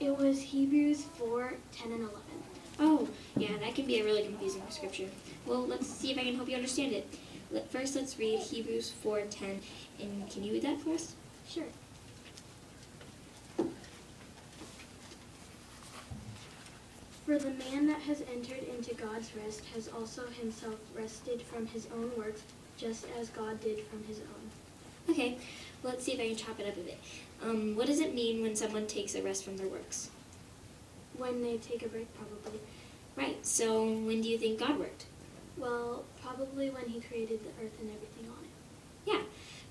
It was Hebrews 4:10 and 11. Oh, yeah, that can be a really confusing scripture. Well, let's see if I can help you understand it. First, let's read Hebrews 4:10, and can you read that for us? Sure. For the man that has entered into God's rest has also himself rested from his own works, just as God did from his own. Okay, well, let's see if I can chop it up a bit. What does it mean when someone takes a rest from their works? When they take a break, probably. Right, so when do you think God worked? Well, probably when he created the earth and everything on it. Yeah,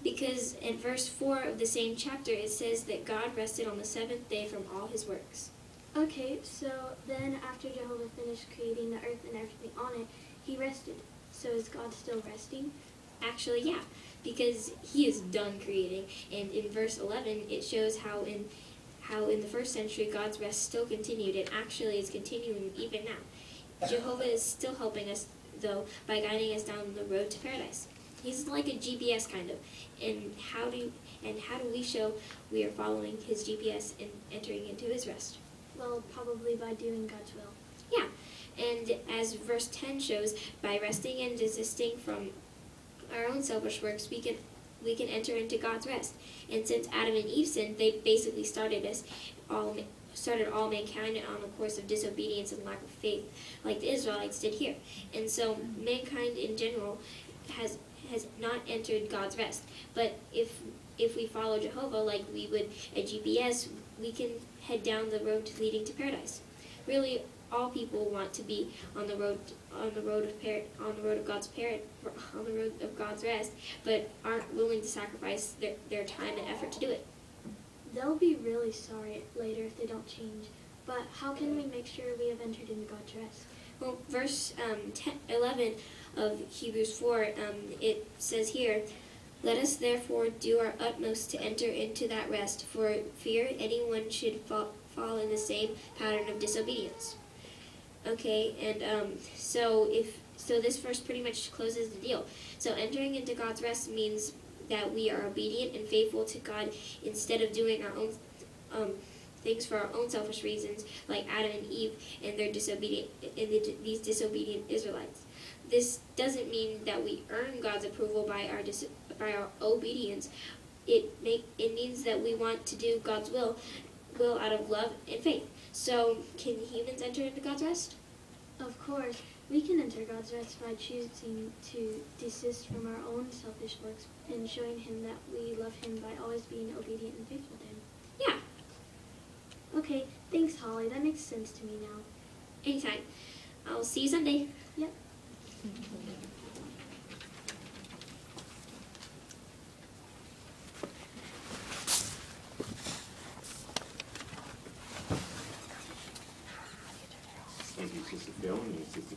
because in verse 4 of the same chapter, it says that God rested on the seventh day from all his works. Okay, so then after Jehovah finished creating the earth and everything on it, he rested. So is God still resting? Actually, yeah, because he is done creating, and in verse 11, it shows how in the first century God's rest still continued, and actually is continuing even now. Jehovah is still helping us, though, by guiding us down the road to paradise. He's like a GPS kind of, and how do we show we are following his GPS and entering into his rest? Well, probably by doing God's will. Yeah, and as verse 10 shows, by resting and desisting from our own selfish works, we can enter into God's rest. And since Adam and Eve sinned, they basically started all mankind on a course of disobedience and lack of faith, like the Israelites did here. And so mankind in general has not entered God's rest. But if we follow Jehovah like we would a GPS, we can head down the road leading to paradise. Really, all people want to be on the road of God's rest, but aren't willing to sacrifice their time and effort to do it. They'll be really sorry later if they don't change. But how can we make sure we have entered into God's rest? Well, verse 11 of Hebrews 4, it says here, "Let us therefore do our utmost to enter into that rest, for fear anyone should fall in the same pattern of disobedience." Okay, and so this verse pretty much closes the deal. So entering into God's rest means that we are obedient and faithful to God instead of doing our own things for our own selfish reasons, like Adam and Eve and these disobedient Israelites. This doesn't mean that we earn God's approval by our obedience. It means that we want to do God's will out of love and faith. So, can humans enter into God's rest? Of course, we can enter God's rest by choosing to desist from our own selfish works and showing him that we love him by always being obedient and faithful to him. Yeah. Okay, thanks, Holly. That makes sense to me now. Anytime. I'll see you Sunday. Yep. Thank you, Sister Phil and Sister